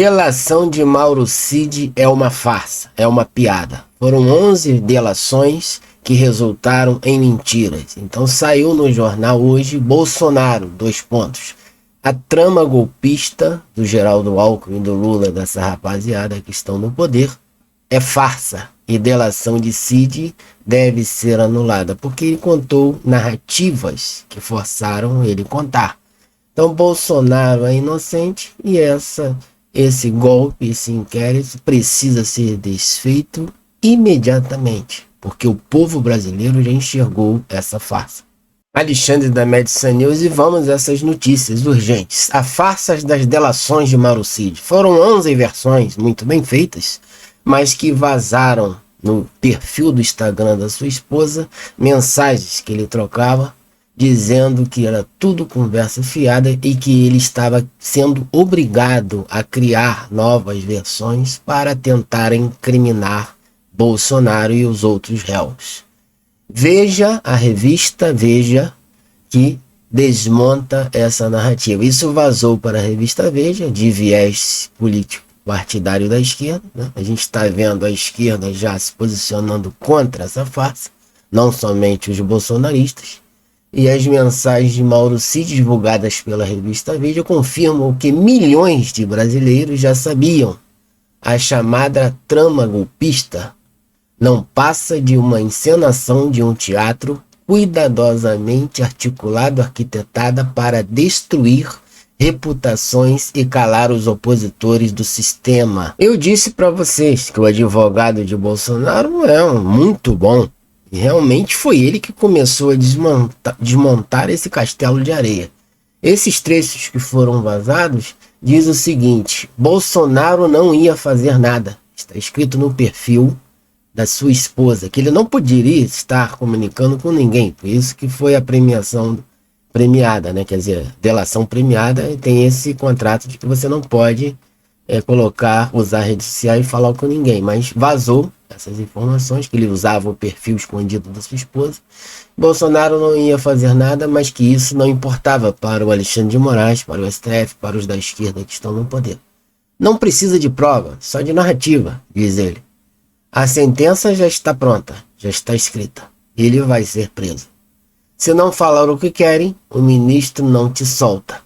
Delação de Mauro Cid é uma farsa, é uma piada. Foram 11 delações que resultaram em mentiras. Então saiu no jornal hoje, Bolsonaro, 2 pontos. A trama golpista do Geraldo Alckmin e do Lula, dessa rapaziada que estão no poder, é farsa. E delação de Cid deve ser anulada, porque ele contou narrativas que forçaram ele contar. Então Bolsonaro é inocente e esse golpe, esse inquérito precisa ser desfeito imediatamente, porque o povo brasileiro já enxergou essa farsa. Alexandre da Medicine News, e vamos a essas notícias urgentes. A farsa das delações de Mauro Cid. Foram 11 versões muito bem feitas, mas que vazaram no perfil do Instagram da sua esposa, mensagens que ele trocava, dizendo que era tudo conversa fiada e que ele estava sendo obrigado a criar novas versões para tentar incriminar Bolsonaro e os outros réus. Veja a revista Veja, que desmonta essa narrativa. Isso vazou para a revista Veja, de viés político partidário da esquerda, né? A gente está vendo a esquerda já se posicionando contra essa farsa, não somente os bolsonaristas. E as mensagens de Mauro Cid divulgadas pela revista Veja confirmam o que milhões de brasileiros já sabiam. A chamada trama golpista não passa de uma encenação de um teatro cuidadosamente articulado, arquitetada para destruir reputações e calar os opositores do sistema. Eu disse para vocês que o advogado de Bolsonaro é muito bom. E realmente foi ele que começou a desmontar esse castelo de areia. Esses trechos que foram vazados diz o seguinte: Bolsonaro não ia fazer nada. Está escrito no perfil da sua esposa, que ele não poderia estar comunicando com ninguém. Por isso que foi a premiação premiada, né? Quer dizer, delação premiada, e tem esse contrato de que você não pode usar redes sociais e falar com ninguém. Mas vazou essas informações, que ele usava o perfil escondido da sua esposa. Bolsonaro não ia fazer nada, mas que isso não importava para o Alexandre de Moraes, para o STF, para os da esquerda que estão no poder. Não precisa de prova, só de narrativa, diz ele. A sentença já está pronta, já está escrita. Ele vai ser preso. Se não falar o que querem, o ministro não te solta.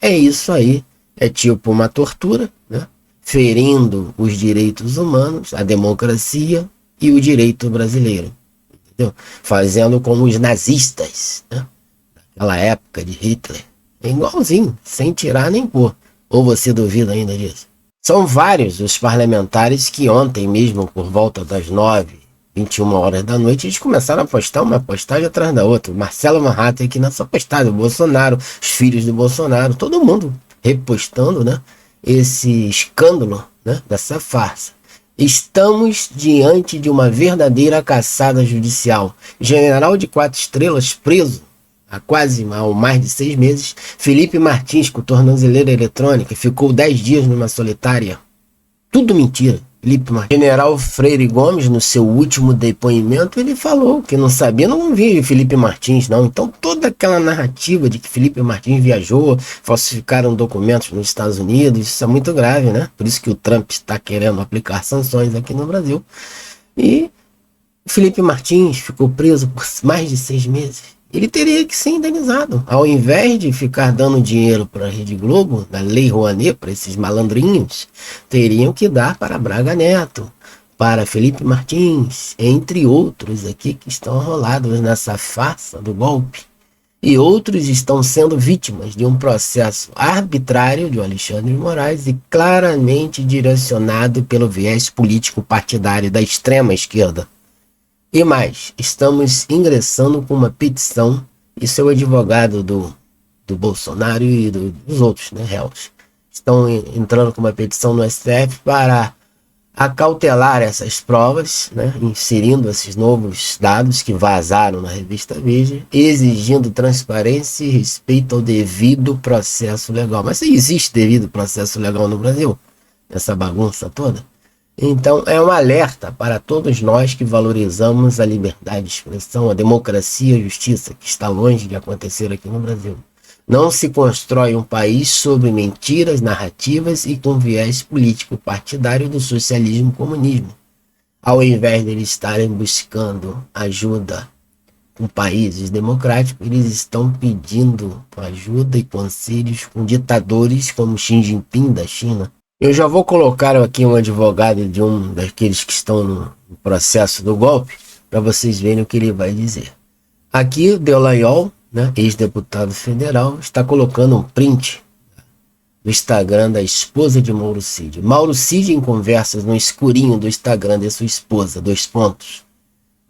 É isso aí. É tipo uma tortura, né? Ferindo os direitos humanos, a democracia e o direito brasileiro. Entendeu? Fazendo como os nazistas, né? Naquela época de Hitler. É igualzinho, sem tirar nem pôr. Ou você duvida ainda disso? São vários os parlamentares que ontem mesmo, por volta das 21 horas da noite, eles começaram a postar uma postagem atrás da outra. Marcelo Manhattan aqui nessa postagem, o Bolsonaro, os filhos do Bolsonaro, todo mundo repostando, né, esse escândalo, né, dessa farsa. Estamos diante de uma verdadeira caçada judicial. General de 4 estrelas preso há mais de 6 meses. Felipe Martins, com tornozeleira eletrônica, ficou 10 dias numa solitária. Tudo mentira. Felipe Martins. General Freire Gomes, no seu último depoimento, ele falou que não sabia, não via Felipe Martins, não. Então toda aquela narrativa de que Felipe Martins viajou, falsificaram documentos nos Estados Unidos, isso é muito grave, né? Por isso que o Trump está querendo aplicar sanções aqui no Brasil. E Felipe Martins ficou preso por mais de 6 meses. Ele teria que ser indenizado. Ao invés de ficar dando dinheiro para a Rede Globo, da Lei Rouanet, para esses malandrinhos, teriam que dar para Braga Neto, para Felipe Martins, entre outros aqui que estão enrolados nessa farsa do golpe. E outros estão sendo vítimas de um processo arbitrário de Alexandre de Moraes e claramente direcionado pelo viés político partidário da extrema esquerda. E mais, estamos ingressando com uma petição, isso é o advogado do Bolsonaro e dos outros, né, réus. Estão entrando com uma petição no STF para acautelar essas provas, né, inserindo esses novos dados que vazaram na revista Veja, exigindo transparência e respeito ao devido processo legal. Mas existe devido processo legal no Brasil? Essa bagunça toda? Então é um alerta para todos nós que valorizamos a liberdade de expressão, a democracia e a justiça, que está longe de acontecer aqui no Brasil. Não se constrói um país sobre mentiras, narrativas e com viés político partidário do socialismo e comunismo. Ao invés de eles estarem buscando ajuda com países democráticos, eles estão pedindo ajuda e conselhos com ditadores como Xi Jinping da China. Eu já vou colocar aqui um advogado de um daqueles que estão no processo do golpe, para vocês verem o que ele vai dizer. Aqui o Delayol, né, ex-deputado federal, está colocando um print do Instagram da esposa de Mauro Cid. Mauro Cid em conversas no escurinho do Instagram de sua esposa, .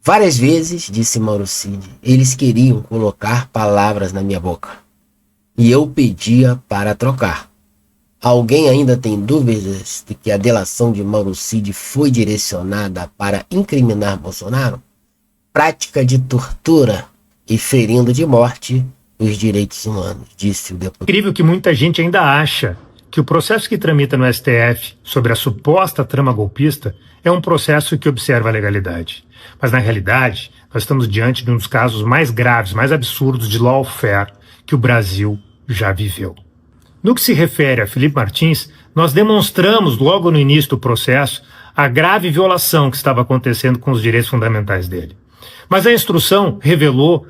Várias vezes, disse Mauro Cid, eles queriam colocar palavras na minha boca. E eu pedia para trocar. Alguém ainda tem dúvidas de que a delação de Mauro Cid foi direcionada para incriminar Bolsonaro? Prática de tortura e ferindo de morte os direitos humanos, disse o deputado. Incrível que muita gente ainda acha que o processo que tramita no STF sobre a suposta trama golpista é um processo que observa a legalidade. Mas, na realidade, nós estamos diante de um dos casos mais graves, mais absurdos de lawfare que o Brasil já viveu. No que se refere a Felipe Martins, nós demonstramos logo no início do processo a grave violação que estava acontecendo com os direitos fundamentais dele. Mas a instrução revelou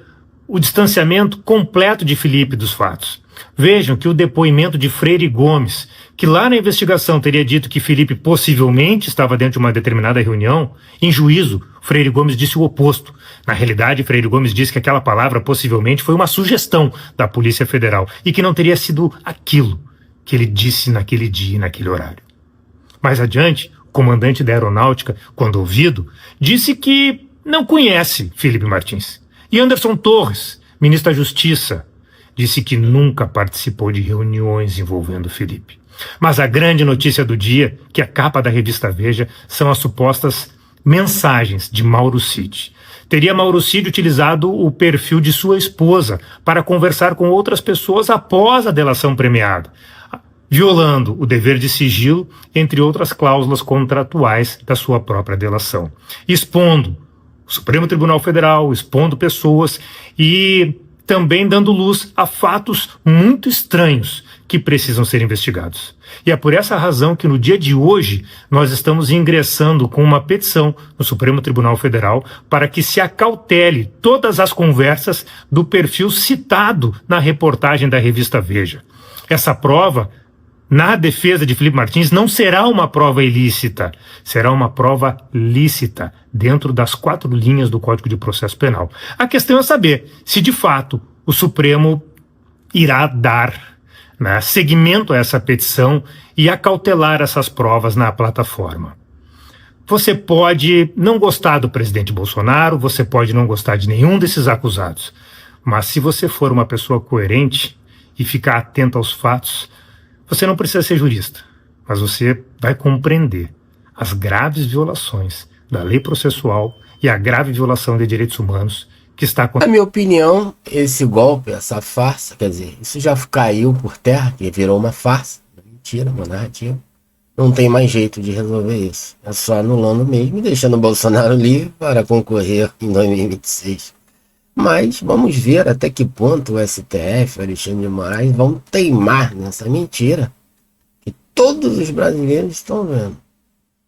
o distanciamento completo de Felipe dos fatos. Vejam que o depoimento de Freire Gomes, que lá na investigação teria dito que Felipe possivelmente estava dentro de uma determinada reunião, em juízo, Freire Gomes disse o oposto. Na realidade, Freire Gomes disse que aquela palavra possivelmente foi uma sugestão da Polícia Federal e que não teria sido aquilo que ele disse naquele dia e naquele horário. Mais adiante, o comandante da Aeronáutica, quando ouvido, disse que não conhece Felipe Martins. E Anderson Torres, ministro da Justiça, disse que nunca participou de reuniões envolvendo Felipe. Mas a grande notícia do dia, que é a capa da revista Veja, são as supostas mensagens de Mauro Cid. Teria Mauro Cid utilizado o perfil de sua esposa para conversar com outras pessoas após a delação premiada, violando o dever de sigilo, entre outras cláusulas contratuais da sua própria delação, expondo o Supremo Tribunal Federal, expondo pessoas e também dando luz a fatos muito estranhos que precisam ser investigados. E é por essa razão que no dia de hoje nós estamos ingressando com uma petição no Supremo Tribunal Federal para que se acautele todas as conversas do perfil citado na reportagem da revista Veja. Essa prova, na defesa de Felipe Martins, não será uma prova ilícita, será uma prova lícita, dentro das 4 linhas do Código de Processo Penal. A questão é saber se, de fato, o Supremo irá dar, né, seguimento a essa petição e acautelar essas provas na plataforma. Você pode não gostar do presidente Bolsonaro, você pode não gostar de nenhum desses acusados, mas se você for uma pessoa coerente e ficar atento aos fatos, você não precisa ser jurista, mas você vai compreender as graves violações da lei processual e a grave violação de direitos humanos que está acontecendo. Na minha opinião, esse golpe, essa farsa, quer dizer, isso já caiu por terra, que virou uma farsa, mentira, uma narrativa. Não tem mais jeito de resolver isso. É só anulando mesmo e deixando o Bolsonaro livre para concorrer em 2026. Mas vamos ver até que ponto o STF, o Alexandre de Moraes, vão teimar nessa mentira que todos os brasileiros estão vendo.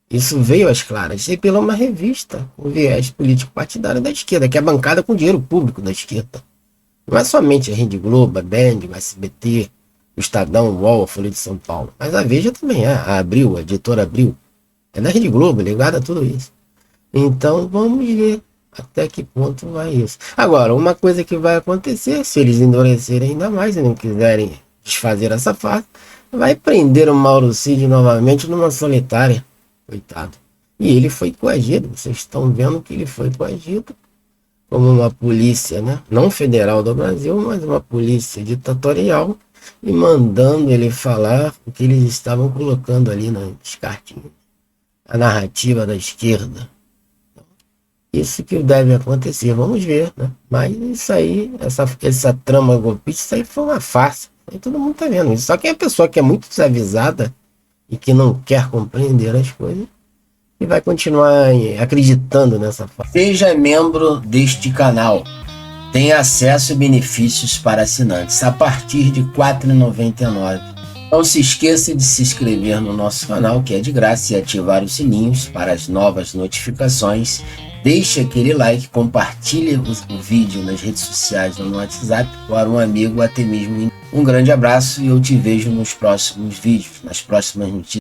Isso veio às claras e pela uma revista, o viés político partidário da esquerda, que é bancada com dinheiro público da esquerda. Não é somente a Rede Globo, a Band, o SBT, o Estadão, o UOL, a Folha de São Paulo. Mas a Veja também é, a Abril, a editora Abril. É da Rede Globo, ligada a tudo isso. Então vamos ver até que ponto vai isso. Agora, uma coisa que vai acontecer, se eles endurecerem ainda mais e não quiserem desfazer essa farsa, vai prender o Mauro Cid novamente numa solitária. Coitado. E ele foi coagido. Vocês estão vendo que ele foi coagido como uma polícia, né? Não federal do Brasil, mas uma polícia ditatorial, e mandando ele falar o que eles estavam colocando ali nas cartinhas. A narrativa da esquerda. Isso que deve acontecer, vamos ver, né? Mas isso aí, essa trama golpista, isso aí foi uma farsa. Aí todo mundo tá vendo isso. Só que é a pessoa que é muito desavisada e que não quer compreender as coisas e vai continuar acreditando nessa farsa. Seja membro deste canal. tem acesso e benefícios para assinantes a partir de R$ 4,99. Não se esqueça de se inscrever no nosso canal, que é de graça, e ativar os sininhos para as novas notificações. Deixe aquele like, compartilhe o vídeo nas redes sociais ou no WhatsApp para um amigo, até mesmo. Um grande abraço e eu te vejo nos próximos vídeos, nas próximas notícias.